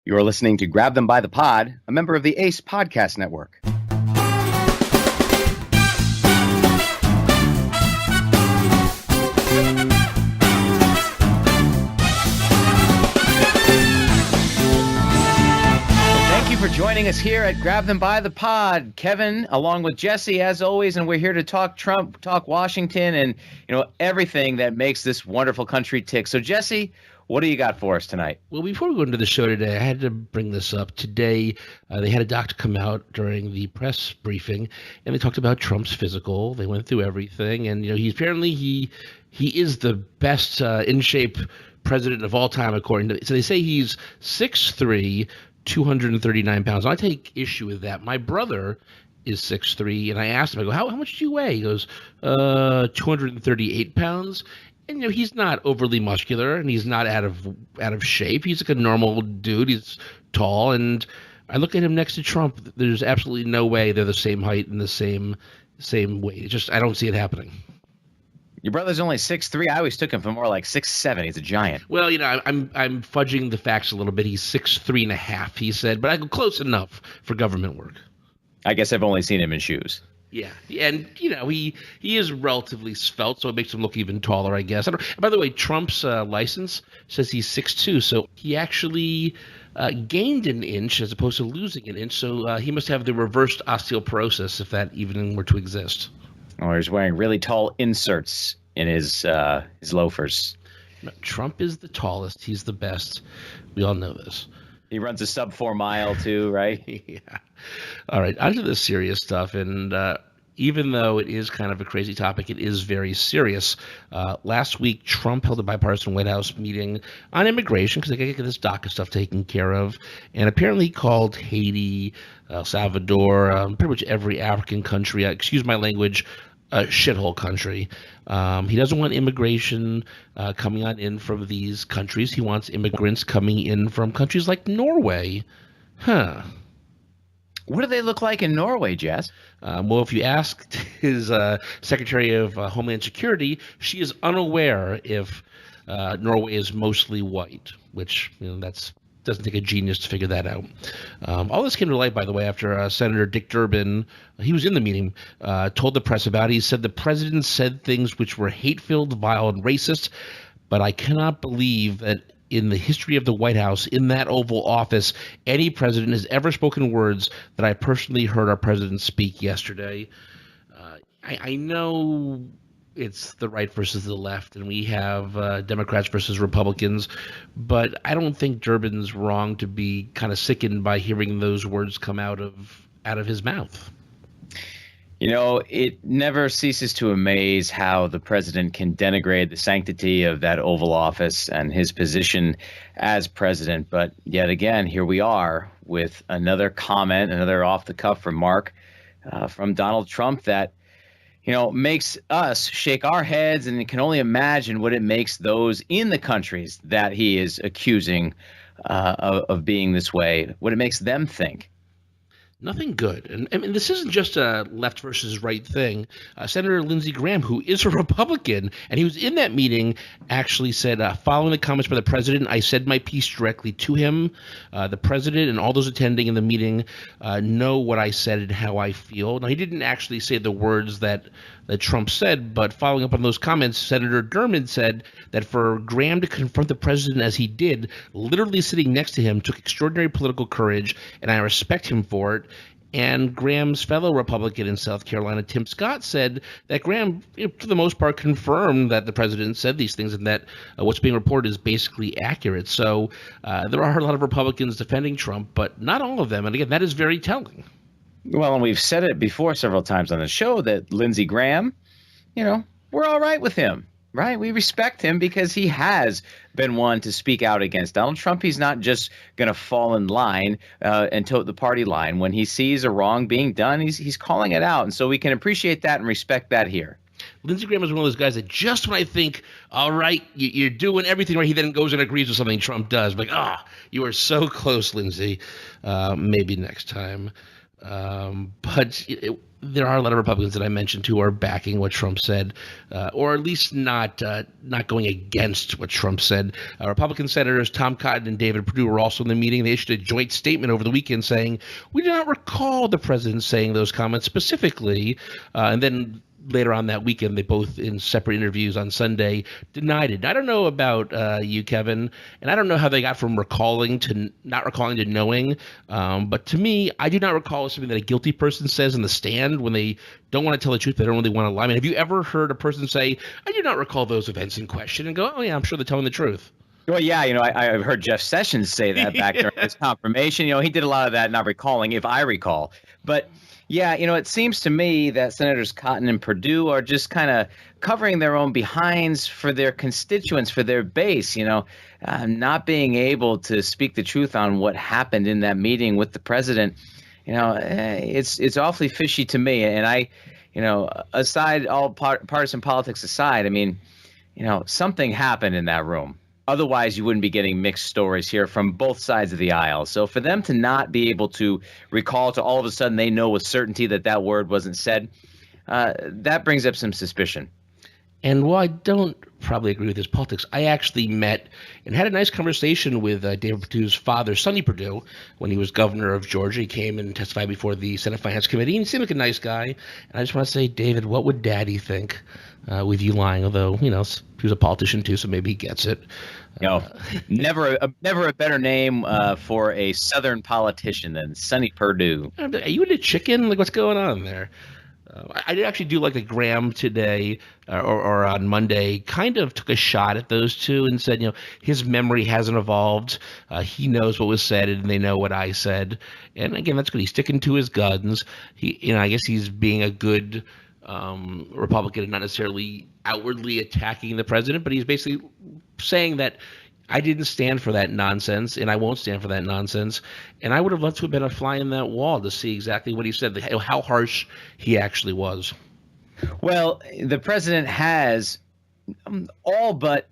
You are listening to Grab Them by the Pod, a member of the ACE Podcast Network. Thank you for joining us here at Grab Them by the Pod. Kevin, along with Jesse, as always, and we're here to talk Trump, talk Washington, and everything that makes this wonderful country tick. So, Jesse, what do you got for us tonight? Well, before we go into the show today, I had to bring this up. Today, they had a doctor come out during the press briefing, and they talked about Trump's physical. They went through everything, and he is the best in shape president of all time, according to. So they say he's 6'3", 239 pounds. I take issue with that. My brother is 6'3", and I asked him, I go, how much do you weigh? He goes, 238 pounds. And he's not overly muscular, and he's not out of shape. He's like a normal dude. He's tall, and I look at him next to Trump. There's absolutely no way they're the same height and the same weight. I don't see it happening. Your brother's only 6'3". I always took him for more like 6'7". He's a giant. Well, I'm fudging the facts a little bit. He's 6'3.5", he said, but I go close enough for government work. I guess I've only seen him in shoes. Yeah, and he is relatively svelte, so it makes him look even taller, I guess. By the way, Trump's license says he's 6'2", so he actually gained an inch as opposed to losing an inch. So he must have the reversed osteoporosis, if that even were to exist. Or he's wearing really tall inserts in his loafers. No, Trump is the tallest. He's the best. We all know this. He runs a sub-4 mile too, right? Yeah. All right, on to the serious stuff. And even though it is kind of a crazy topic, it is very serious. Last week, Trump held a bipartisan White House meeting on immigration because they got to get this DACA stuff taken care of. And apparently he called Haiti, El Salvador, pretty much every African country, excuse my language, a shithole country. He doesn't want immigration coming on in from these countries. He wants immigrants coming in from countries like Norway. Huh. What do they look like in Norway, Jess? Well, if you asked his Secretary of Homeland Security, she is unaware if Norway is mostly white, which that's doesn't take a genius to figure that out. All this came to light, by the way, after Senator Dick Durbin, he was in the meeting, told the press about it. He said the president said things which were hate-filled, vile, and racist, but I cannot believe that in the history of the White House, in that Oval Office, any president has ever spoken words that I personally heard our president speak yesterday. I know it's the right versus the left, and we have Democrats versus Republicans, but I don't think Durbin's wrong to be kind of sickened by hearing those words come out of his mouth. It never ceases to amaze how the president can denigrate the sanctity of that Oval Office and his position as president. But yet again, here we are with another comment, another off-the-cuff remark from Donald Trump that makes us shake our heads, and can only imagine what it makes those in the countries that he is accusing of being this way, what it makes them think. Nothing good. And I mean, this isn't just a left versus right thing. Senator Lindsey Graham, who is a Republican, and he was in that meeting, actually said, following the comments by the president, I said my piece directly to him. The president and all those attending in the meeting know what I said and how I feel. Now, he didn't actually say the words that Trump said, but following up on those comments, Senator Durbin said that for Graham to confront the president as he did, literally sitting next to him, took extraordinary political courage, and I respect him for it. And Graham's fellow Republican in South Carolina, Tim Scott, said that Graham, for the most part, confirmed that the president said these things and that what's being reported is basically accurate. So there are a lot of Republicans defending Trump, but not all of them. And again, that is very telling. Well, and we've said it before several times on the show that Lindsey Graham, we're all right with him. Right. We respect him because he has been one to speak out against Donald Trump. He's not just going to fall in line and tote the party line. When he sees a wrong being done, he's calling it out. And so we can appreciate that and respect that here. Lindsey Graham is one of those guys that just when I think, all right, you're doing everything right, he then goes and agrees with something Trump does. Like, you are so close, Lindsey. Maybe next time. But there are a lot of Republicans that I mentioned who are backing what Trump said, or at least not going against what Trump said. Republican Senators Tom Cotton and David Perdue were also in the meeting. They issued a joint statement over the weekend saying, "We do not recall the president saying those comments specifically," and then later on that weekend, they both, in separate interviews on Sunday, denied it. I don't know about you, Kevin, and I don't know how they got from recalling to not recalling to knowing. But to me, I do not recall something that a guilty person says in the stand when they don't want to tell the truth. They don't really want to lie. I mean, have you ever heard a person say, "I do not recall those events in question," and go, "Oh yeah, I'm sure they're telling the truth"? Well, yeah, I've heard Jeff Sessions say that back during his confirmation. He did a lot of that, not recalling, if I recall. But yeah, it seems to me that Senators Cotton and Perdue are just kind of covering their own behinds for their constituents, for their base, not being able to speak the truth on what happened in that meeting with the president. It's awfully fishy to me. And I, aside, all partisan politics aside, I mean, something happened in that room. Otherwise, you wouldn't be getting mixed stories here from both sides of the aisle. So for them to not be able to recall to all of a sudden they know with certainty that word wasn't said, that brings up some suspicion. And while I don't probably agree with his politics, I actually met and had a nice conversation with David Perdue's father, Sonny Perdue, when he was governor of Georgia. He came and testified before the Senate Finance Committee, and he seemed like a nice guy. And I just want to say, David, what would Daddy think with you lying? Although, he was a politician too, so maybe he gets it. Never a better name for a Southern politician than Sonny Perdue. Are you into chicken? Like, what's going on there? I did actually do like a Graham today or on Monday, kind of took a shot at those two and said, his memory hasn't evolved. He knows what was said and they know what I said. And again, that's good. He's sticking to his guns. I guess he's being a good Republican and not necessarily outwardly attacking the president, but he's basically saying that I didn't stand for that nonsense, and I won't stand for that nonsense. And I would have loved to have been a fly in that wall to see exactly what he said, how harsh he actually was. Well, the president has all but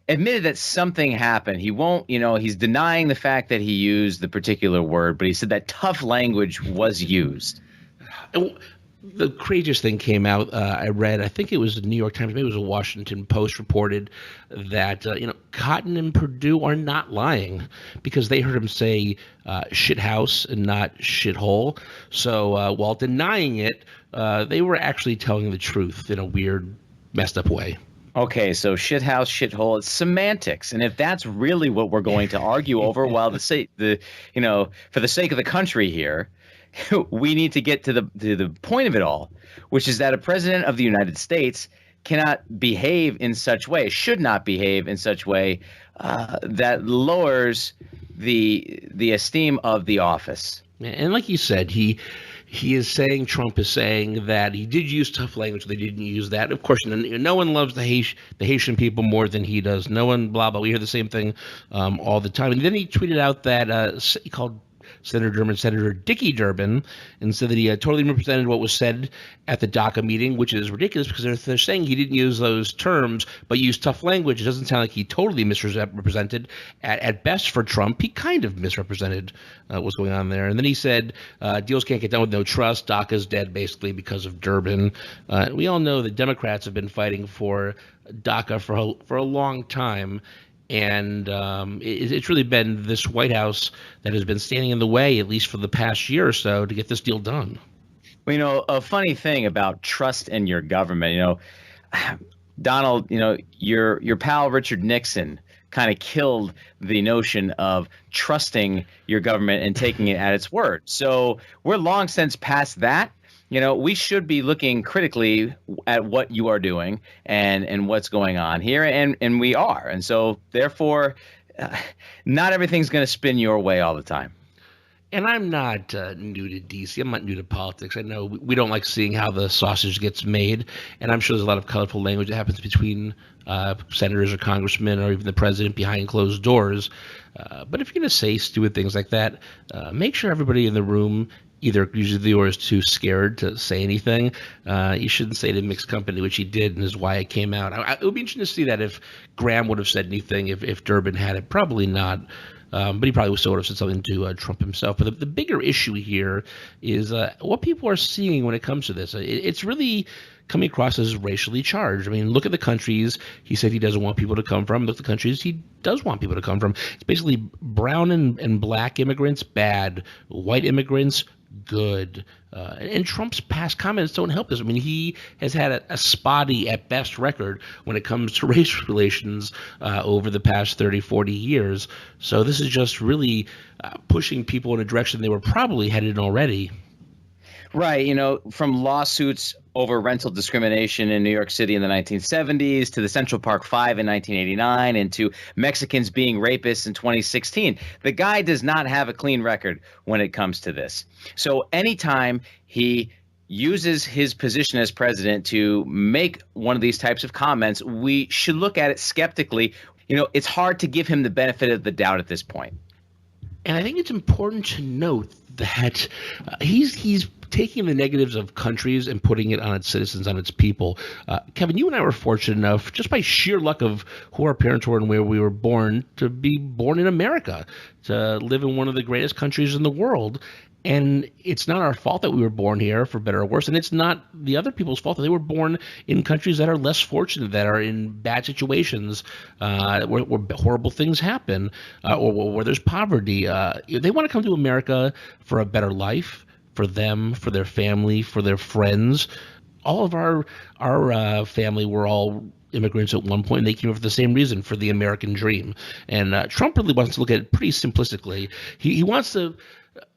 admitted that something happened. He won't, he's denying the fact that he used the particular word, but he said that tough language was used. The craziest thing came out, I read, I think it was the New York Times, maybe it was a Washington Post, reported that, Cotton and Perdue are not lying because they heard him say shithouse and not shithole. So while denying it, they were actually telling the truth in a weird, messed up way. Okay, so shithouse, shithole, it's semantics. And if that's really what we're going to argue over, for the sake of the country here, we need to get to the point of it all, which is that a president of the United States cannot behave in such way, should not behave in such way that lowers the esteem of the office. And like you said, Trump is saying that he did use tough language. They didn't use that. Of course, no one loves the Haitian people more than he does. No one, blah, blah. We hear the same thing all the time. And then he tweeted out that he called Senator Dickie Durbin, and said that he totally represented what was said at the DACA meeting, which is ridiculous because they're saying he didn't use those terms but used tough language. It doesn't sound like he totally misrepresented. At best for Trump, he kind of misrepresented what's going on there. And then he said deals can't get done with no trust. DACA's dead basically because of Durbin. We all know that Democrats have been fighting for DACA for a long time. And it's really been this White House that has been standing in the way, at least for the past year or so, to get this deal done. Well, a funny thing about trust in your government, Donald, your pal Richard Nixon kind of killed the notion of trusting your government and taking it at its word. So we're long since past that. We should be looking critically at what you are doing and what's going on here, and we are. And so, therefore, not everything's going to spin your way all the time. And I'm not new to D.C. I'm not new to politics. I know we don't like seeing how the sausage gets made, and I'm sure there's a lot of colorful language that happens between senators or congressmen or even the president behind closed doors. But if you're going to say stupid things like that, make sure everybody in the room either usually or is too scared to say anything. You shouldn't say it in mixed company, which he did, and is why it came out. It would be interesting to see that if Graham would have said anything, if Durbin had it. Probably not. but he probably still would have said something to Trump himself. But the bigger issue here is what people are seeing when it comes to this. It's really coming across as racially charged. I mean, look at the countries he said he doesn't want people to come from. Look at the countries he does want people to come from. It's basically brown and black immigrants, bad. White immigrants, good. And Trump's past comments don't help this. I mean, he has had a spotty at best record when it comes to race relations over the past 30, 40 years. So this is just really pushing people in a direction they were probably headed in already. Right. From lawsuits over rental discrimination in New York City in the 1970s to the Central Park Five in 1989 and to Mexicans being rapists in 2016. The guy does not have a clean record when it comes to this. So anytime he uses his position as president to make one of these types of comments, we should look at it skeptically. It's hard to give him the benefit of the doubt at this point. And I think it's important to note that he's taking the negatives of countries and putting it on its citizens, on its people. Kevin, you and I were fortunate enough, just by sheer luck of who our parents were and where we were born, to be born in America, to live in one of the greatest countries in the world. And it's not our fault that we were born here, for better or worse, and it's not the other people's fault that they were born in countries that are less fortunate, that are in bad situations, where horrible things happen, or where there's poverty. They want to come to America for a better life, for them, for their family, for their friends. All of our family were all immigrants at one point, and they came here for the same reason, for the American dream. And Trump really wants to look at it pretty simplistically. He wants to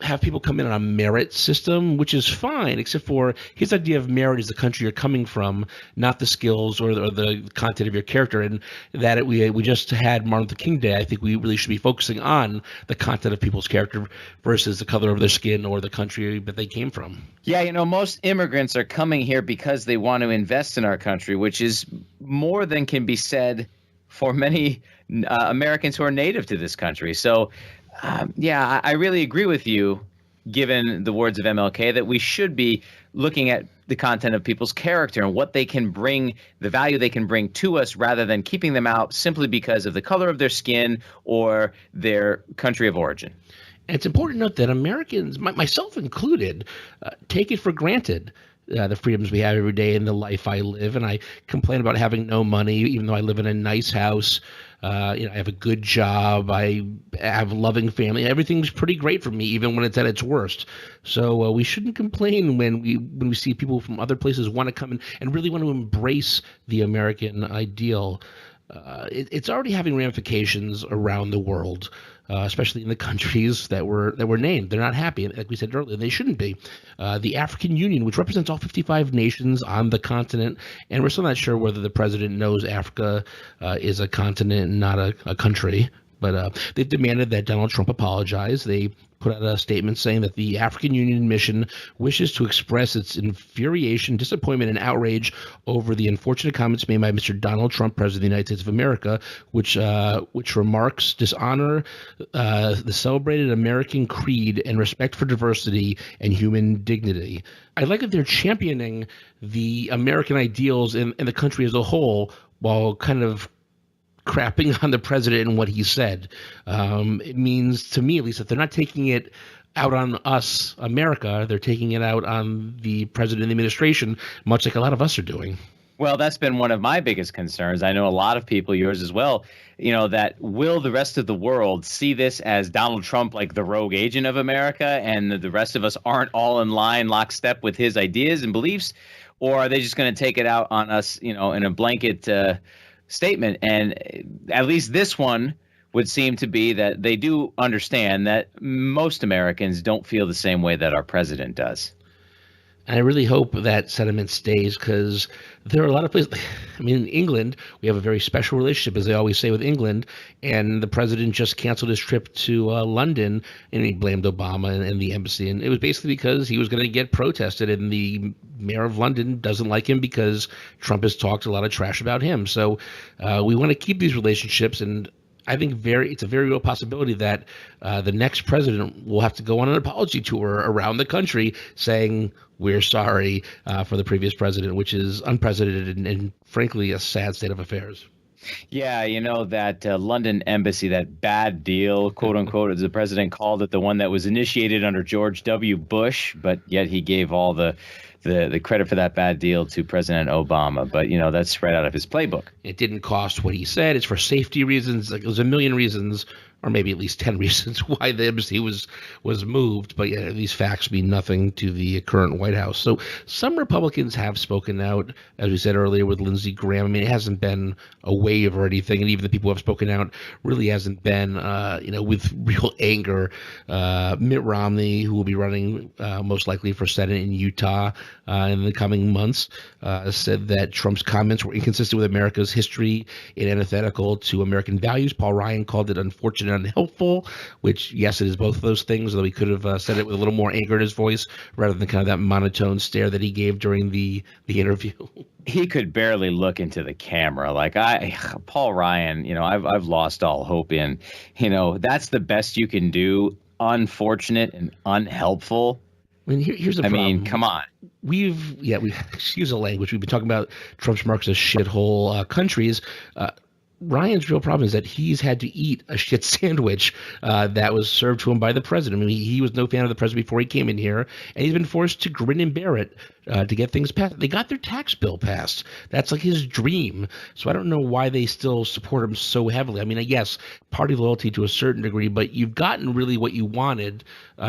have people come in on a merit system, which is fine, except for his idea of merit is the country you're coming from, not the skills or the content of your character. And that we just had Martin Luther King Day. I think we really should be focusing on the content of people's character versus the color of their skin or the country that they came from. Yeah, most immigrants are coming here because they want to invest in our country, which is more than can be said for many Americans who are native to this country. So I really agree with you, given the words of MLK, that we should be looking at the content of people's character and what they can bring, the value they can bring to us, rather than keeping them out simply because of the color of their skin or their country of origin. And it's important to note that Americans, myself included, take it for granted. The freedoms we have every day in the life I live. And I complain about having no money, even though I live in a nice house. I have a good job. I have a loving family. Everything's pretty great for me, even when it's at its worst. So we shouldn't complain when we see people from other places want to come and really want to embrace the American ideal. It's already having ramifications around the world, especially in the countries that were named. They're not happy, like we said earlier. They shouldn't be. The African Union, which represents all 55 nations on the continent, and we're still not sure whether the president knows Africa is a continent and not a country. But they've demanded that Donald Trump apologize. They put out a statement saying that the African Union mission wishes to express its infuriation, disappointment, and outrage over the unfortunate comments made by Mr. Donald Trump, President of the United States of America, which remarks dishonor the celebrated American creed and respect for diversity and human dignity. I like that they're championing the American ideals in the country as a whole, while kind of crapping on the president and what he said. It means, to me at least, that they're not taking it out on us, America. They're taking it out on the president and the administration, much like a lot of us are doing. Well, that's been one of my biggest concerns. I know a lot of people, yours as well, that will the rest of the world see this as Donald Trump like the rogue agent of America, and the rest of us aren't all in line, lockstep with his ideas and beliefs? Or are they just going to take it out on us, in a blanket statement? And at least this one would seem to be that they do understand that most Americans don't feel the same way that our president does. And I really hope that sentiment stays, because there are a lot of places. I mean, in England, we have a very special relationship, as they always say, with England. And the president just canceled his trip to London, and he blamed Obama and the embassy. And it was basically because he was going to get protested, and the mayor of London doesn't like him because Trump has talked a lot of trash about him. So we want to keep these relationships, and I think it's a very real possibility that the next president will have to go on an apology tour around the country saying we're sorry for the previous president, which is unprecedented and frankly a sad state of affairs. Yeah, that London embassy, that bad deal, quote unquote, as the president called it, the one that was initiated under George W. Bush, but yet he gave all the credit for that bad deal to President Obama. But that's right out of his playbook. It didn't cost what he said. It's for safety reasons. Like, there's a million reasons, or maybe at least 10 reasons why the embassy was moved. But yeah, these facts mean nothing to the current White House. So some Republicans have spoken out, as we said earlier, with Lindsey Graham. I mean, it hasn't been a wave or anything, and even the people who have spoken out really hasn't been, with real anger. Mitt Romney, who will be running most likely for Senate in Utah in the coming months, said that Trump's comments were inconsistent with America's history and antithetical to American values. Paul Ryan called it unfortunate and unhelpful, which, yes, it is both of those things, though he could have said it with a little more anger in his voice rather than kind of that monotone stare that he gave during the interview. He could barely look into the camera. Paul Ryan, I've lost all hope in, that's the best you can do. Unfortunate and unhelpful. I mean, here's the problem. I mean, come on. We've excuse the language. We've been talking about Trump's marks as shithole countries. Ryan's real problem is that he's had to eat a shit sandwich that was served to him by the president. I mean, he was no fan of the president before he came in here, and he's been forced to grin and bear it to get things passed. They got their tax bill passed. That's like his dream. So I don't know why they still support him so heavily. I mean, yes, party loyalty to a certain degree, but you've gotten really what you wanted.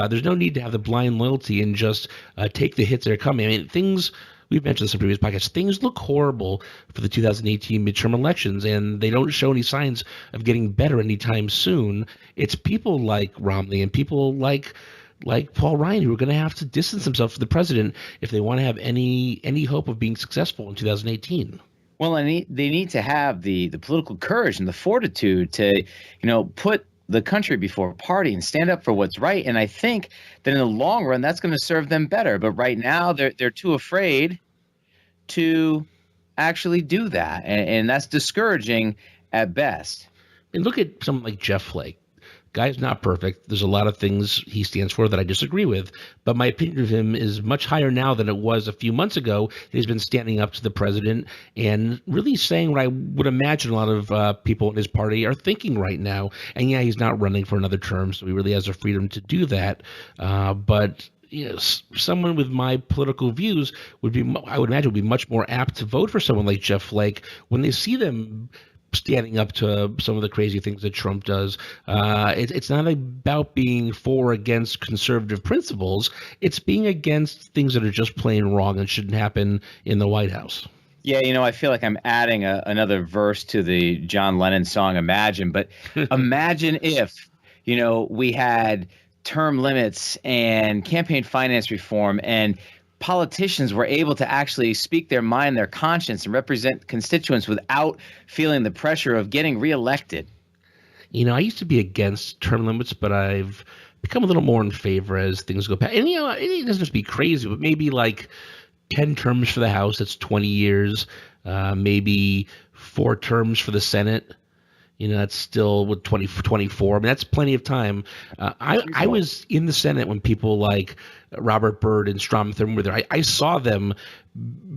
There's no need to have the blind loyalty and just take the hits that are coming. I mean, things. We've mentioned this in previous podcasts. Things look horrible for the 2018 midterm elections, and they don't show any signs of getting better anytime soon. It's people like Romney and people like Paul Ryan who are going to have to distance themselves from the president if they want to have any hope of being successful in 2018. Well, and they need to have the political courage and the fortitude to, put the country before party and stand up for what's right. And I think that in the long run, that's going to serve them better. But right now, they're too afraid to actually do that. And that's discouraging at best. And look at someone like Jeff Flake. Guy's not perfect. There's a lot of things he stands for that I disagree with, but my opinion of him is much higher now than it was a few months ago. He's been standing up to the president and really saying what I would imagine a lot of people in his party are thinking right now. And yeah, he's not running for another term, so he really has the freedom to do that. But someone with my political views I would imagine, would be much more apt to vote for someone like Jeff Flake when they see them standing up to some of the crazy things that Trump does. It's not about being for or against conservative principles. It's being against things that are just plain wrong and shouldn't happen in the White House. Yeah, I feel like I'm adding another verse to the John Lennon song Imagine, but imagine if, we had term limits and campaign finance reform and politicians were able to actually speak their mind, their conscience, and represent constituents without feeling the pressure of getting reelected. I used to be against term limits, but I've become a little more in favor as things go past. And, it doesn't just be crazy, but maybe like 10 terms for the House, that's 20 years, maybe 4 terms for the Senate. That's still with 24. I mean, that's plenty of time. I was in the Senate when people like Robert Byrd and Strom Thurmond were there. I saw them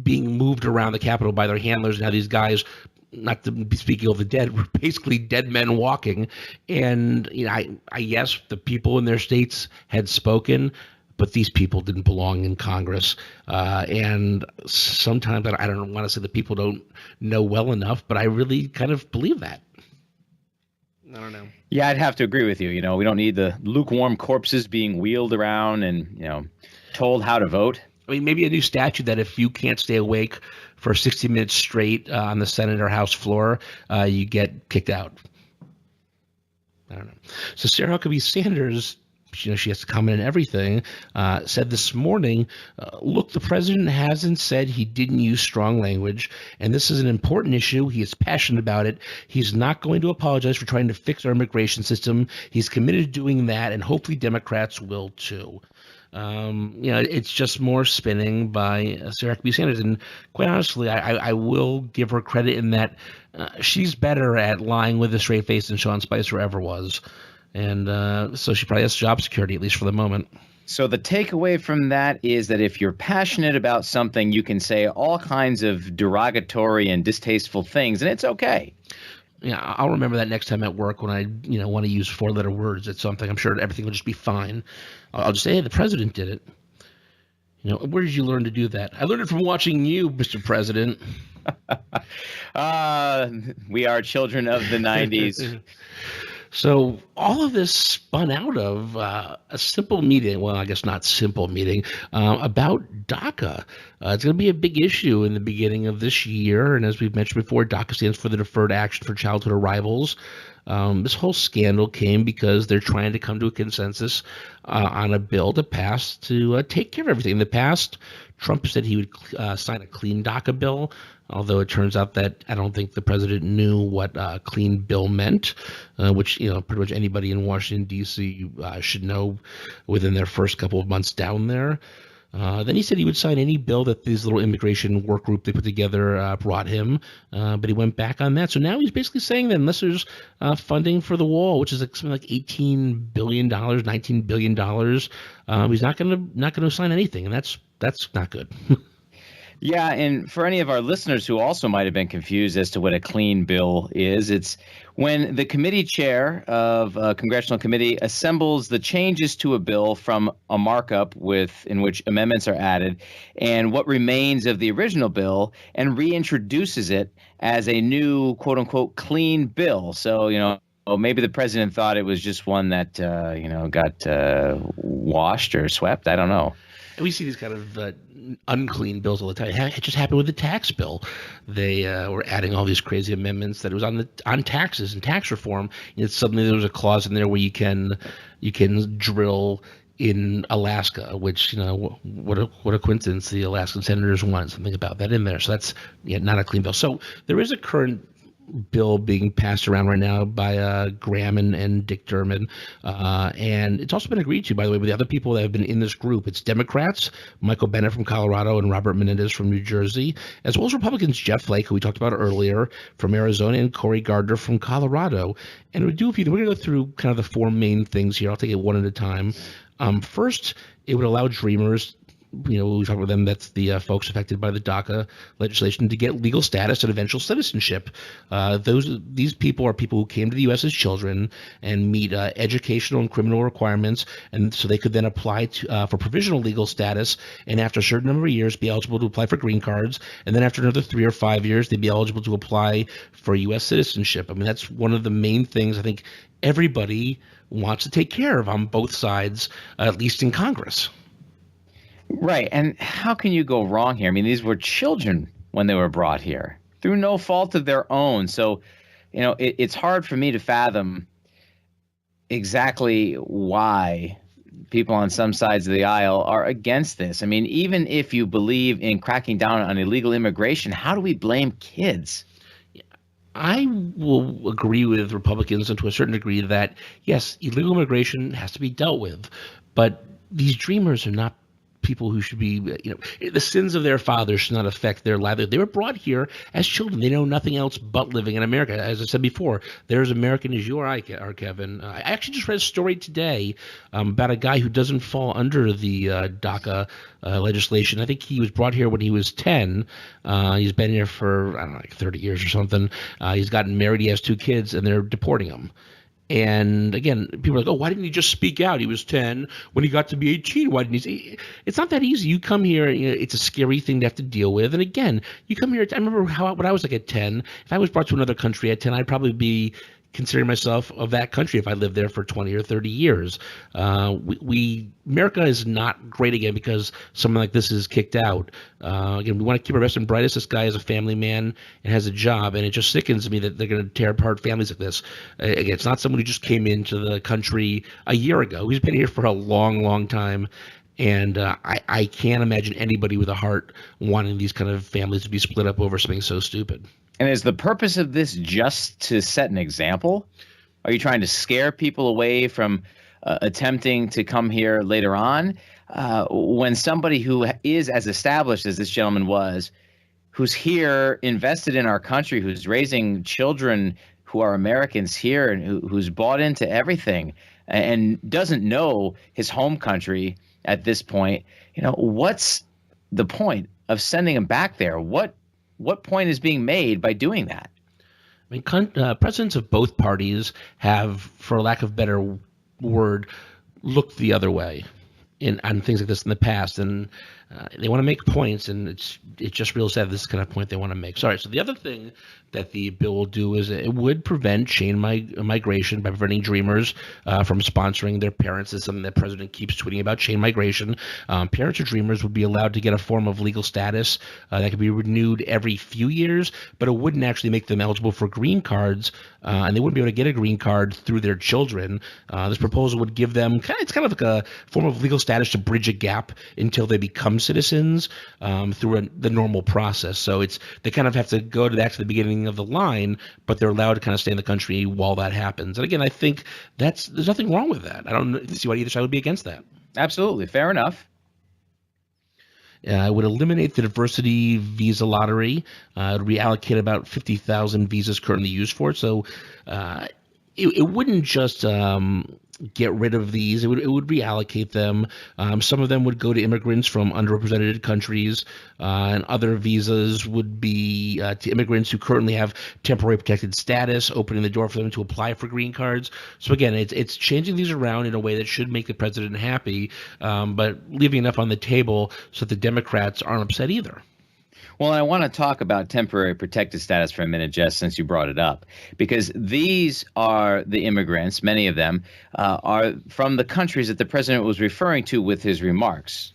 being moved around the Capitol by their handlers and how these guys, not to be speaking of the dead, were basically dead men walking. And, yes, the people in their states had spoken, but these people didn't belong in Congress. And sometimes I don't want to say that people don't know well enough, but I really kind of believe that. I don't know. Yeah, I'd have to agree with you. We don't need the lukewarm corpses being wheeled around and, told how to vote. I mean, maybe a new statute that if you can't stay awake for 60 minutes straight on the Senate or House floor, you get kicked out. I don't know. So Sara Huckabee Sanders, she has to comment on everything, said this morning, look, the president hasn't said he didn't use strong language, and this is an important issue. He is passionate about it. He's not going to apologize for trying to fix our immigration system. He's committed to doing that, and hopefully Democrats will too. It's just more spinning by Sara Huckabee Sanders, and quite honestly, I will give her credit in that she's better at lying with a straight face than Sean Spicer ever was. And so she probably has job security, at least for the moment. So the takeaway from that is that if you're passionate about something, you can say all kinds of derogatory and distasteful things, and it's okay. Yeah, I'll remember that next time at work when I, want to use four-letter words at something. I'm sure everything will just be fine. I'll just say, hey, the president did it. Where did you learn to do that? I learned it from watching you, Mr. President. We are children of the 90s. So all of this spun out of a simple meeting. Well, I guess not simple meeting about DACA. It's going to be a big issue in the beginning of this year, and as we've mentioned before, DACA stands for the Deferred Action for Childhood Arrivals. This whole scandal came because they're trying to come to a consensus on a bill to pass to take care of everything. In the past, Trump said he would sign a clean DACA bill, although it turns out that I don't think the president knew what clean bill meant, which pretty much anybody in Washington, D.C. Should know within their first couple of months down there. Then he said he would sign any bill that this little immigration work group they put together brought him, but he went back on that. So now he's basically saying that unless there's funding for the wall, which is something like $18 billion, $19 billion, he's not going to sign anything, and that's not good. Yeah, and for any of our listeners who also might have been confused as to what a clean bill is, it's when the committee chair of a congressional committee assembles the changes to a bill from a markup in which amendments are added and what remains of the original bill and reintroduces it as a new quote unquote clean bill. So, maybe the president thought it was just one that, got washed or swept. I don't know. And we see these kind of unclean bills all the time. It just happened with the tax bill. They were adding all these crazy amendments that it was on taxes and tax reform. Suddenly there was a clause in there where you can drill in Alaska, which what a coincidence. The Alaskan senators wanted something about that in there. So that's not a clean bill. So there is a current bill being passed around right now by Graham and Dick Durbin, and it's also been agreed to, by the way, with the other people that have been in this group. It's Democrats, Michael Bennet from Colorado and Robert Menendez from New Jersey, as well as Republicans Jeff Flake, who we talked about earlier, from Arizona, and Cory Gardner from Colorado. And we're going to go through kind of the four main things here. I'll take it one at a time. First, it would allow Dreamers, we talk about them, that's the folks affected by the DACA legislation, to get legal status and eventual citizenship. These people are people who came to the U.S. as children and meet educational and criminal requirements, and so they could then apply for provisional legal status, and after a certain number of years be eligible to apply for green cards, and then after another 3 or 5 years they'd be eligible to apply for U.S. citizenship. I mean, that's one of the main things I think everybody wants to take care of on both sides, at least in Congress. Right. And how can you go wrong here? I mean, these were children when they were brought here through no fault of their own. So, it's hard for me to fathom exactly why people on some sides of the aisle are against this. I mean, even if you believe in cracking down on illegal immigration, how do we blame kids? I will agree with Republicans and to a certain degree that, yes, illegal immigration has to be dealt with, but these dreamers are not people who should be, the sins of their fathers should not affect their livelihood. They were brought here as children. They know nothing else but living in America. As I said before, they're as American as you or I are, Kevin. I actually just read a story today about a guy who doesn't fall under the DACA legislation. I think he was brought here when he was 10. He's been here for, I don't know, like 30 years or something. He's gotten married. He has 2 kids, and they're deporting him. And again, people are like, oh, why didn't he just speak out? He was 10. When he got to be 18, why didn't he? It's not that easy. You come here, it's a scary thing to have to deal with. And again, you come here. I remember when I was like at 10, if I was brought to another country at 10, I'd probably be considering myself of that country if I lived there for 20 or 30 years. America is not great again because someone like this is kicked out. Again, we want to keep our best and brightest. This guy is a family man and has a job, and it just sickens me that they're going to tear apart families like this. Again, it's not someone who just came into the country a year ago. He's been here for a long, long time. And I can't imagine anybody with a heart wanting these kind of families to be split up over something so stupid. And is the purpose of this just to set an example? Are you trying to scare people away from attempting to come here later on? When somebody who is as established as this gentleman was, who's here, invested in our country, who's raising children who are Americans here, and who's bought into everything and doesn't know his home country at this point, what's the point of sending him back there? What point is being made by doing that? I mean, presidents of both parties have, for lack of a better word, looked the other way on things like this in the past, and they want to make points, and it's just real sad this is the kind of point they want to make. So, all right, so the other thing that the bill will do is it would prevent chain migration by preventing dreamers from sponsoring their parents. It's something that the president keeps tweeting about, chain migration. Parents of dreamers would be allowed to get a form of legal status that could be renewed every few years, but it wouldn't actually make them eligible for green cards, and they wouldn't be able to get a green card through their children. This proposal would give them it's kind of like a form of legal status to bridge a gap until they become citizens through the normal process. So they kind of have to go back to the beginning of the line, but they're allowed to kind of stay in the country while that happens. And again, I think there's nothing wrong with that. I don't see why either side would be against that. Absolutely. Fair enough. It would eliminate the diversity visa lottery. It would reallocate about 50,000 visas currently used for it. So it wouldn't just get rid of these. It would reallocate them. Some of them would go to immigrants from underrepresented countries, and other visas would be to immigrants who currently have temporary protected status, opening the door for them to apply for green cards. So again, it's changing these around in a way that should make the president happy, but leaving enough on the table so that the Democrats aren't upset either. Well, I want to talk about temporary protected status for a minute, Jess, since you brought it up, because these are the immigrants. Many of them are from the countries that the president was referring to with his remarks.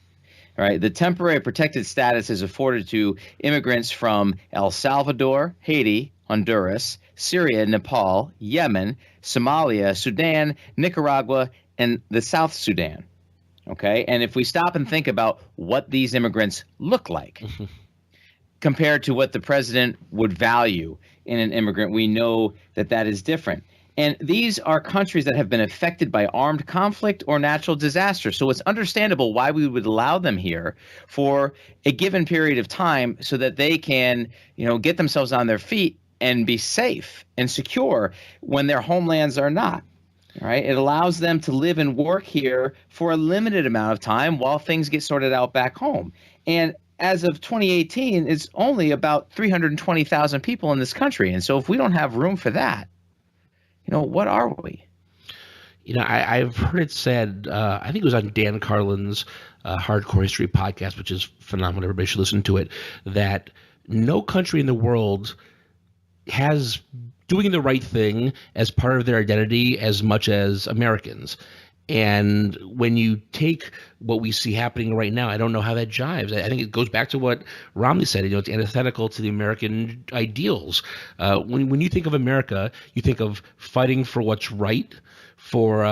Right? The temporary protected status is afforded to immigrants from El Salvador, Haiti, Honduras, Syria, Nepal, Yemen, Somalia, Sudan, Nicaragua, and the South Sudan. Okay? And if we stop and think about what these immigrants look like, compared to what the president would value in an immigrant, we know that is different. And these are countries that have been affected by armed conflict or natural disaster. So it's understandable why we would allow them here for a given period of time so that they can, get themselves on their feet and be safe and secure when their homelands are not. Right? It allows them to live and work here for a limited amount of time while things get sorted out back home. And as of 2018, it's only about 320,000 people in this country. And so if we don't have room for that, what are we? I've heard it said, I think it was on Dan Carlin's Hardcore History podcast, which is phenomenal. Everybody should listen to it, that no country in the world has doing the right thing as part of their identity as much as Americans. And when you take what we see happening right now, I don't know how that jives. I think it goes back to what Romney said. It's antithetical to the American ideals. When you think of America, you think of fighting for what's right, for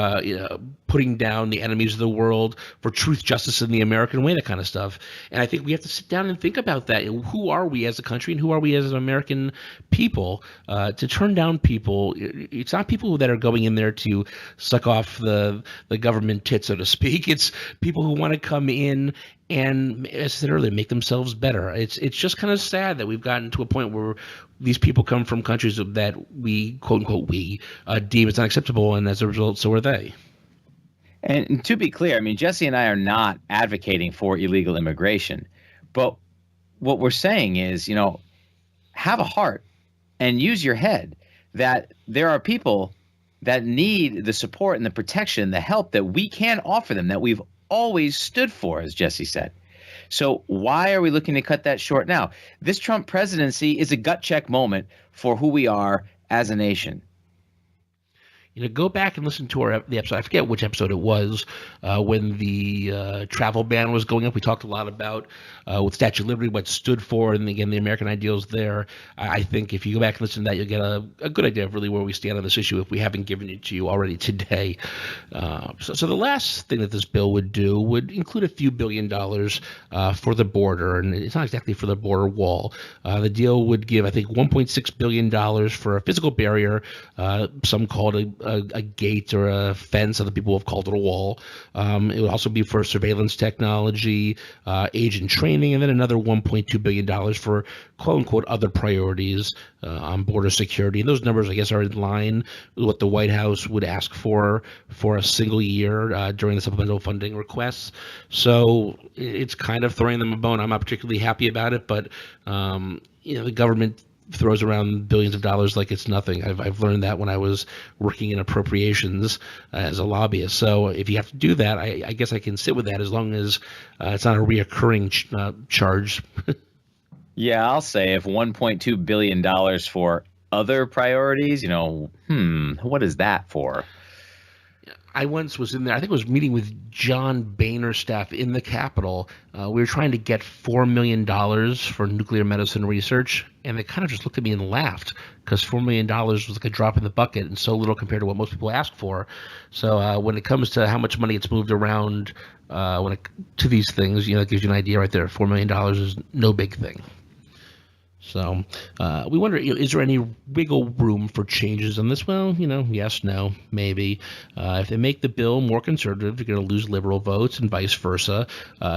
putting down the enemies of the world, for truth, justice, and the American way, that kind of stuff. And I think we have to sit down and think about that. Who are we as a country, and who are we as an American people? To turn down people, it's not people that are going in there to suck off the government tit, so to speak. It's people who want to come in and, as I said earlier, make themselves better. It's just kind of sad that we've gotten to a point where these people come from countries that we, quote unquote, deem as unacceptable, and as a result, so are they. And to be clear, Jesse and I are not advocating for illegal immigration, but what we're saying is, have a heart and use your head, that there are people that need the support and the protection, the help that we can offer them, that we've always stood for, as Jesse said. So why are we looking to cut that short now? This Trump presidency is a gut check moment for who we are as a nation. Go back and listen to the episode. I forget which episode it was when the travel ban was going up. We talked a lot about what Statue of Liberty, what it stood for, and again, the American ideals there. I think if you go back and listen to that, you'll get a good idea of really where we stand on this issue if we haven't given it to you already today. So the last thing that this bill would do would include a few $1 billion for the border, and it's not exactly for the border wall. The deal would give, I think, $1.6 billion for a physical barrier. Some call it a gate or a fence. Other people have called it a wall. It would also be for surveillance technology, agent training, and then another $1.2 billion for quote-unquote other priorities on border security. And those numbers, I guess, are in line with what the White House would ask for a single year during the supplemental funding requests. So it's kind of throwing them a bone. I'm not particularly happy about it, but the government throws around billions of dollars like it's nothing. I've learned that when I was working in appropriations as a lobbyist. So if you have to do that, I guess I can sit with that as long as it's not a reoccurring charge. Yeah, I'll say if $1.2 billion for other priorities, what is that for? I once was in there, I think I was meeting with John Boehner staff in the Capitol. We were trying to get $4 million for nuclear medicine research, and they kind of just looked at me and laughed because $4 million was like a drop in the bucket and so little compared to what most people ask for. So when it comes to how much money it's moved around to these things, it gives you an idea right there. $4 million is no big thing. So we wonder, is there any wiggle room for changes on this? Well, yes, no, maybe. If they make the bill more conservative, you're going to lose liberal votes and vice versa.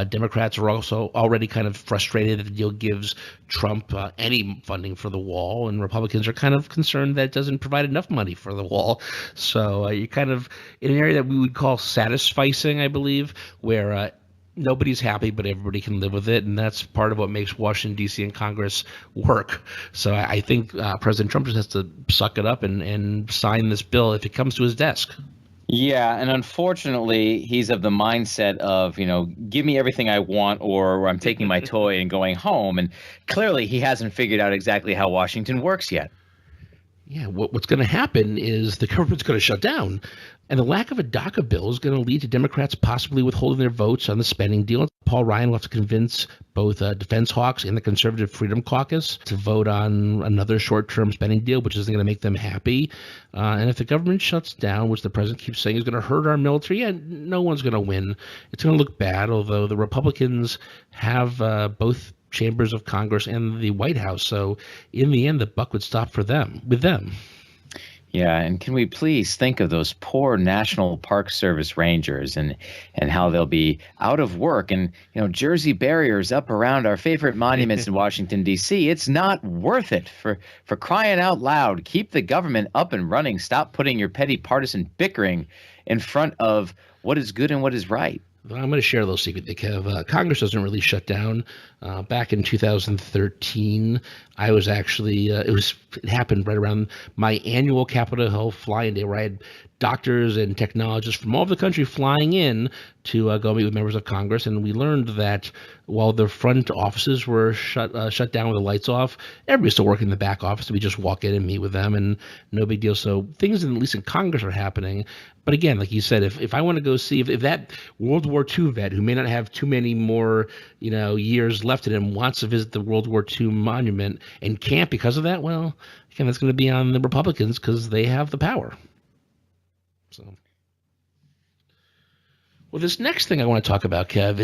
Democrats are also already kind of frustrated that the deal gives Trump any funding for the wall, and Republicans are kind of concerned that it doesn't provide enough money for the wall. So you're kind of in an area that we would call satisficing, I believe, where nobody's happy, but everybody can live with it, and that's part of what makes Washington, D.C. and Congress work. So I think President Trump just has to suck it up and sign this bill if it comes to his desk. Yeah, and unfortunately, he's of the mindset of, give me everything I want or I'm taking my toy and going home. And clearly, he hasn't figured out exactly how Washington works yet. Yeah, what's going to happen is the government's going to shut down. And the lack of a DACA bill is going to lead to Democrats possibly withholding their votes on the spending deal. Paul Ryan will have to convince both defense hawks and the Conservative Freedom Caucus to vote on another short-term spending deal, which isn't going to make them happy. And if the government shuts down, which the president keeps saying is going to hurt our military, no one's going to win. It's going to look bad, although the Republicans have both chambers of Congress and the White House. So in the end, the buck would stop with them. Yeah, and can we please think of those poor National Park Service rangers and how they'll be out of work and, Jersey barriers up around our favorite monuments in Washington, D.C. It's not worth it for crying out loud. Keep the government up and running. Stop putting your petty partisan bickering in front of what is good and what is right. I'm going to share a little secret, Kev. Congress doesn't really shut down. Back in 2013, I was actually it happened right around my annual Capitol Hill flying day, where I had doctors and technologists from all over the country flying in to go meet with members of Congress, and we learned that while the front offices were shut down with the lights off, everybody's still working in the back office. We just walk in and meet with them, and no big deal. So things, at least in Congress, are happening. But again, like you said, if I want to go see if that World War II vet who may not have too many more years left in him wants to visit the World War II monument and can't because of that, well, again, that's going to be on the Republicans because they have the power. So, well, this next thing I want to talk about, Kev,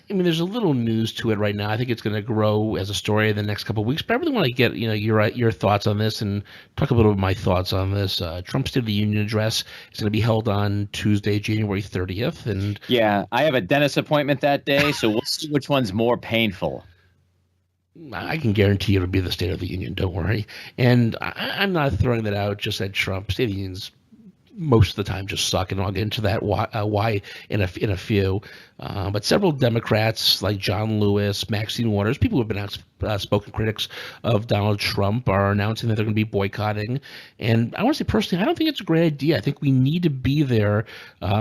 there's a little news to it right now. I think it's going to grow as a story in the next couple of weeks, but I really want to get, your thoughts on this and talk a little bit of my thoughts on this. Trump's State of the Union address is going to be held on Tuesday, January 30th. And yeah, I have a dentist appointment that day, so we'll see which one's more painful. I can guarantee it'll be the State of the Union, don't worry. And I'm not throwing that out just at Trump. State of the Union's most of the time just suck, and I'll get into that why in a few. But several Democrats like John Lewis, Maxine Waters, people who have been outspoken critics of Donald Trump, are announcing that they're going to be boycotting. And I want to say personally, I don't think it's a great idea. I think we need to be there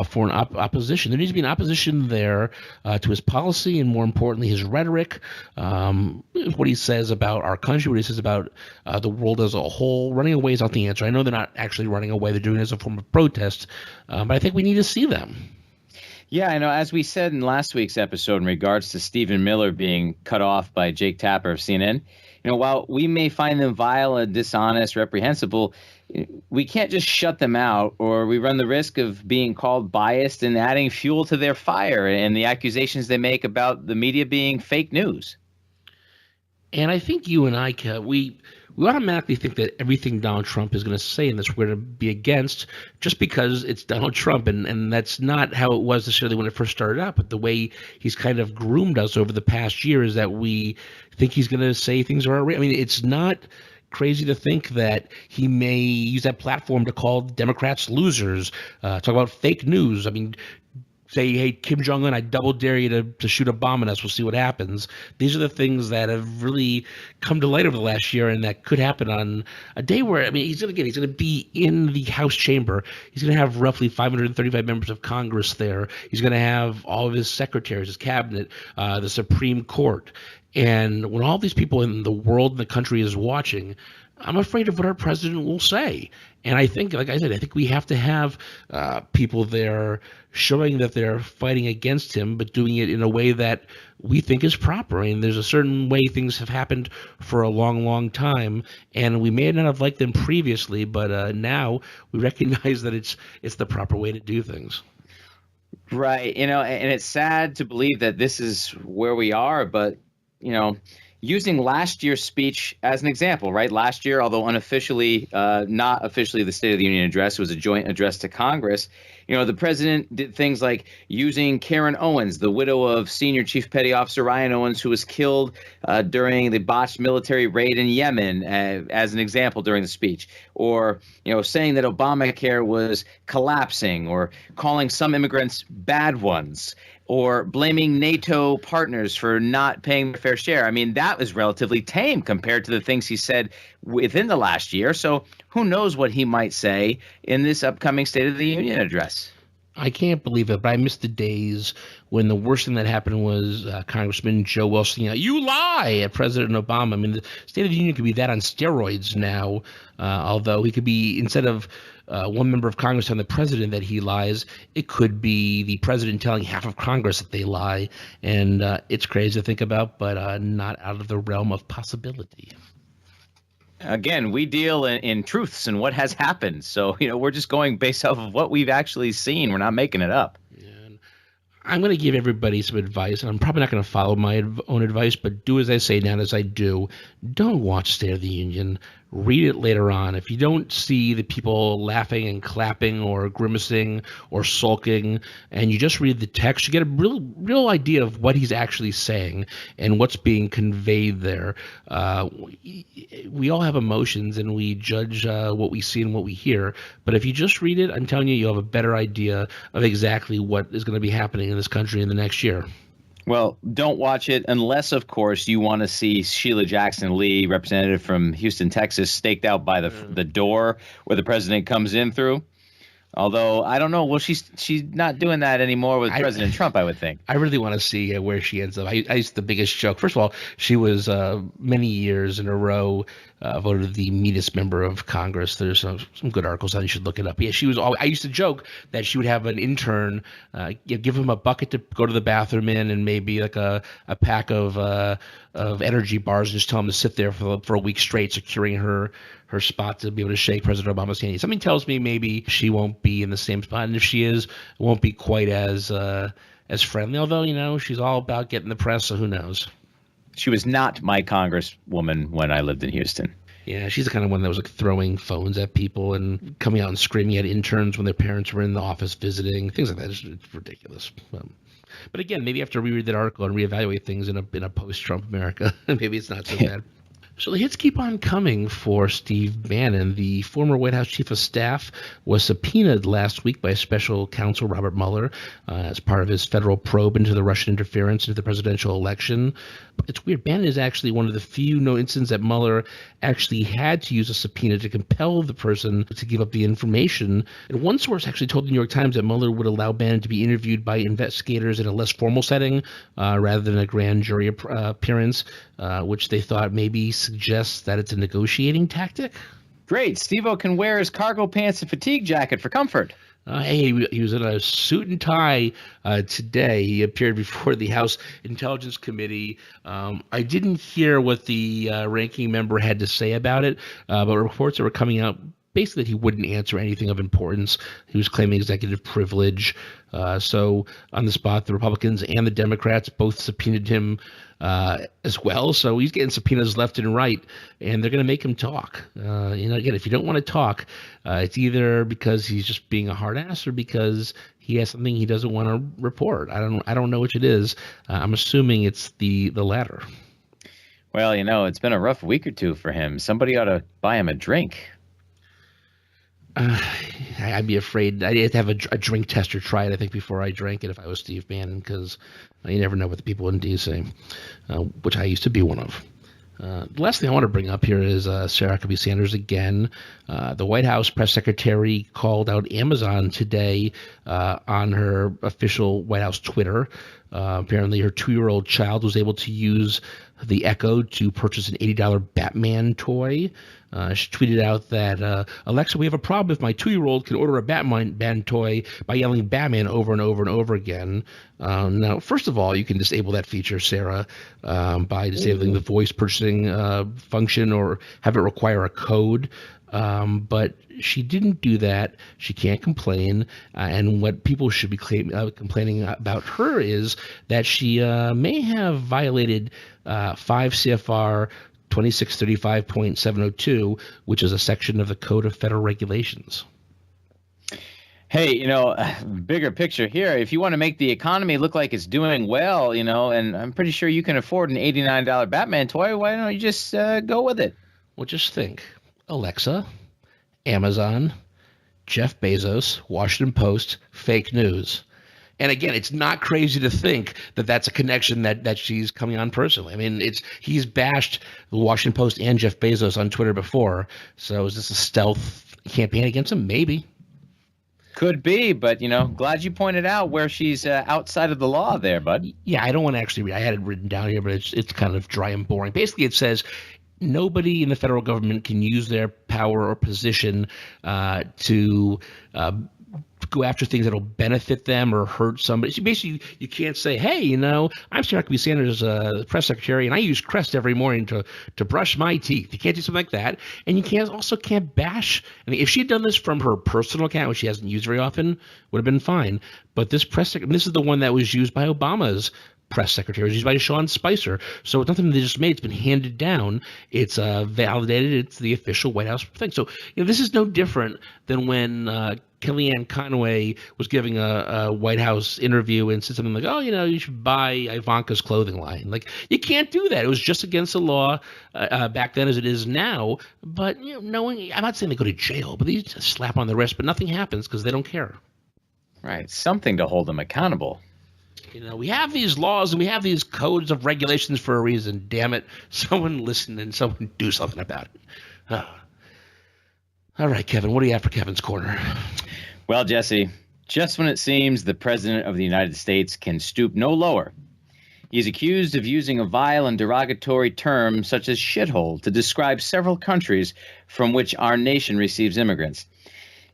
for an opposition. There needs to be an opposition there to his policy and, more importantly, his rhetoric, what he says about our country, what he says about the world as a whole. Running away is not the answer. I know they're not actually running away. They're doing it as a form of protest, but I think we need to see them. Yeah, as we said in last week's episode in regards to Stephen Miller being cut off by Jake Tapper of CNN, while we may find them vile and dishonest, reprehensible, we can't just shut them out, or we run the risk of being called biased and adding fuel to their fire and the accusations they make about the media being fake news. And I think you and I, we automatically think that everything Donald Trump is going to say in this we're going to be against just because it's Donald Trump. And that's not how it was necessarily when it first started out. But the way he's kind of groomed us over the past year is that we think he's going to say things are outrageous. It's not crazy to think that he may use that platform to call Democrats losers, talk about fake news. say, hey, Kim Jong-un, I double dare you to shoot a bomb on us. We'll see what happens. These are the things that have really come to light over the last year, and that could happen on a day where, I mean, he's going to be in the House chamber. He's going to have roughly 535 members of Congress there. He's going to have all of his secretaries, his cabinet, the Supreme Court. And when all these people in the world and the country is watching, I'm afraid of what our president will say. And I think, like I said, I think we have to have people there showing that they're fighting against him, but doing it in a way that we think is proper. I mean, there's a certain way things have happened for a long, long time, and we may not have liked them previously, but now we recognize that it's the proper way to do things. Right. And it's sad to believe that this is where we are, but, using last year's speech as an example, right? Last year, although unofficially, not officially the State of the Union address, it was a joint address to Congress. The president did things like using Karen Owens, the widow of Senior Chief Petty Officer Ryan Owens, who was killed during the botched military raid in Yemen, as an example during the speech, or saying that Obamacare was collapsing, or calling some immigrants bad ones, or blaming NATO partners for not paying their fair share. I mean, that was relatively tame compared to the things he said within the last year. So who knows what he might say in this upcoming State of the Union address. I can't believe it, but I miss the days when the worst thing that happened was Congressman Joe Wilson, you lie at President Obama. I mean, the State of the Union could be that on steroids now, although he could be, instead of one member of Congress telling the president that he lies, it could be the president telling half of Congress that they lie. And it's crazy to think about, but not out of the realm of possibility. Again, we deal in truths and what has happened. So, we're just going based off of what we've actually seen. We're not making it up. And I'm going to give everybody some advice, and I'm probably not going to follow my own advice, but do as I say, not as I do. Don't watch State of the Union. Read it later on. If you don't see the people laughing and clapping or grimacing or sulking, and you just read the text, you get a real idea of what he's actually saying and what's being conveyed there. We all have emotions, and we judge what we see and what we hear. But if you just read it, I'm telling you, you'll have a better idea of exactly what is going to be happening in this country in the next year. Well, don't watch it unless, of course, you want to see Sheila Jackson Lee, representative from Houston, Texas, staked out by the door where the president comes in through. Although, I don't know. Well, she's not doing that anymore with President Trump, I would think. I really want to see where she ends up. I used the biggest joke. First of all, she was many years in a row voted the meanest member of Congress. There's some good articles on it. You should look it up. Yeah, she was. I used to joke that she would have an intern give him a bucket to go to the bathroom in, and maybe like a pack of energy bars, and just tell him to sit there for a week straight, securing her spot to be able to shake President Obama's hand. Something tells me maybe she won't be in the same spot, and if she is, it won't be quite as friendly. Although, she's all about getting the press, so who knows? She was not my congresswoman when I lived in Houston. Yeah, she's the kind of one that was like throwing phones at people and coming out and screaming at interns when their parents were in the office visiting, things like that. It's ridiculous. But again, maybe you have to reread that article and reevaluate things in a post-Trump America. Maybe it's not so bad. So the hits keep on coming for Steve Bannon. The former White House chief of staff was subpoenaed last week by special counsel Robert Mueller as part of his federal probe into the Russian interference into the presidential election. But it's weird. Bannon is actually one of the few known instances that Mueller actually had to use a subpoena to compel the person to give up the information. And one source actually told the New York Times that Mueller would allow Bannon to be interviewed by investigators in a less formal setting rather than a grand jury appearance, which they thought maybe suggests that it's a negotiating tactic. Great. Steve-O can wear his cargo pants and fatigue jacket for comfort. Hey, he was in a suit and tie today. He appeared before the House Intelligence Committee. I didn't hear what the ranking member had to say about it, but reports that were coming out basically that he wouldn't answer anything of importance. He was claiming executive privilege. So on the spot, the Republicans and the Democrats both subpoenaed him as well. So he's getting subpoenas left and right, and they're going to make him talk. Again, if you don't want to talk, it's either because he's just being a hard ass or because he has something he doesn't want to report. I don't know which it is. I'm assuming it's the latter. Well, it's been a rough week or two for him. Somebody ought to buy him a drink. I'd be afraid. I'd have to have a drink tester try it, I think, before I drank it if I was Steve Bannon, because you never know what the people in D.C., which I used to be one of. The last thing I want to bring up here is Sara Huckabee Sanders again. The White House press secretary called out Amazon today on her official White House Twitter. Apparently, her 2-year-old child was able to use the Echo to purchase an $80 Batman toy. She tweeted out that, Alexa, we have a problem if my 2-year-old can order a Batman toy by yelling Batman over and over and over again. Now, first of all, you can disable that feature, Sarah, by disabling the voice purchasing function or have it require a code. But she didn't do that. She can't complain. And what people should be complaining about her is that she may have violated 5 CFR 2635.702, which is a section of the Code of Federal Regulations. Hey, bigger picture here. If you want to make the economy look like it's doing well, and I'm pretty sure you can afford an $89 Batman toy, why don't you just go with it? Well, just think. Alexa, Amazon, Jeff Bezos, Washington Post, fake news. And again, it's not crazy to think that that's a connection that she's coming on personally. I mean, he's bashed the Washington Post and Jeff Bezos on Twitter before. So is this a stealth campaign against him? Maybe. Could be, but, glad you pointed out where she's outside of the law there, bud. Yeah, I don't want to actually read. I had it written down here, but it's kind of dry and boring. Basically, it says nobody in the federal government can use their power or position to go after things that'll benefit them or hurt somebody. So basically, you can't say, hey, I'm Sara Huckabee Sanders, press secretary, and I use Crest every morning to brush my teeth. You can't do something like that. And you can't bash. I mean, if she had done this from her personal account, which she hasn't used very often, would have been fine. But this this is the one that was used by Obama's press secretary. It was used by Sean Spicer. So it's nothing they just made. It's been handed down. It's validated. It's the official White House thing. So this is no different than when Kellyanne Conway was giving a White House interview and said something like, oh, you should buy Ivanka's clothing line. Like, you can't do that. It was just against the law back then as it is now. But, knowing, I'm not saying they go to jail, but they just slap on the wrist, but nothing happens because they don't care. Right. Something to hold them accountable. We have these laws and we have these codes of regulations for a reason. Damn it. Someone listen and someone do something about it. All right, Kevin, what do you have for Kevin's Corner? Well, Jesse, just when it seems the President of the United States can stoop no lower, he is accused of using a vile and derogatory term such as shithole to describe several countries from which our nation receives immigrants.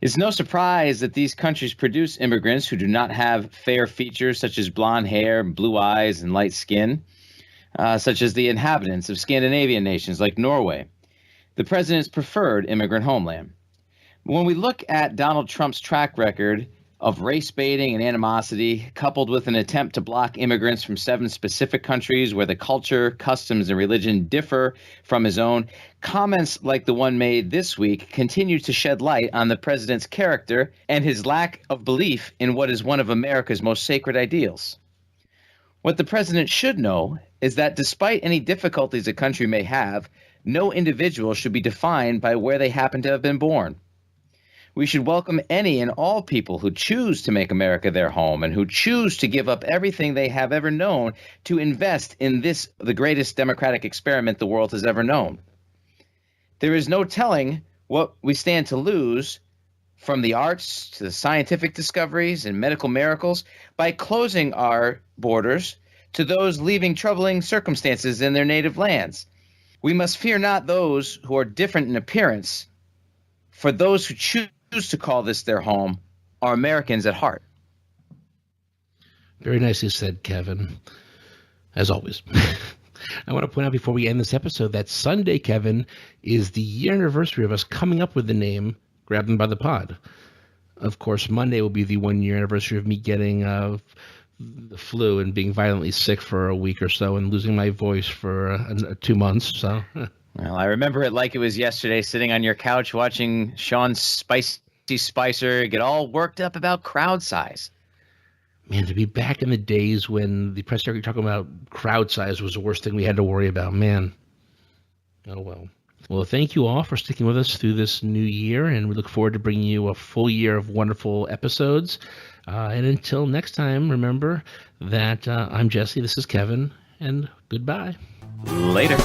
It's no surprise that these countries produce immigrants who do not have fair features such as blonde hair, blue eyes, and light skin, such as the inhabitants of Scandinavian nations like Norway, the president's preferred immigrant homeland. When we look at Donald Trump's track record of race baiting and animosity, coupled with an attempt to block immigrants from 7 specific countries where the culture, customs, and religion differ from his own, comments like the one made this week continue to shed light on the president's character and his lack of belief in what is one of America's most sacred ideals. What the president should know is that despite any difficulties a country may have, no individual should be defined by where they happen to have been born. We should welcome any and all people who choose to make America their home and who choose to give up everything they have ever known to invest in this, the greatest democratic experiment the world has ever known. There is no telling what we stand to lose, from the arts to the scientific discoveries and medical miracles, by closing our borders to those leaving troubling circumstances in their native lands. We must fear not those who are different in appearance, for those who choose to call this their home are Americans at heart. Very nicely said, Kevin. As always. I want to point out before we end this episode that Sunday, Kevin, is the year anniversary of us coming up with the name Grab Them by the Pod. Of course, Monday will be the 1-year anniversary of me getting the flu and being violently sick for a week or so and losing my voice for 2 months. So, well, I remember it like it was yesterday, sitting on your couch watching Sean Spicer get all worked up about crowd size. Man, to be back in the days when the press secretary talking about crowd size was the worst thing we had to worry about, man. Oh, well. Well, thank you all for sticking with us through this new year, and we look forward to bringing you a full year of wonderful episodes. And until next time, remember that I'm Jesse, this is Kevin, and goodbye. Later.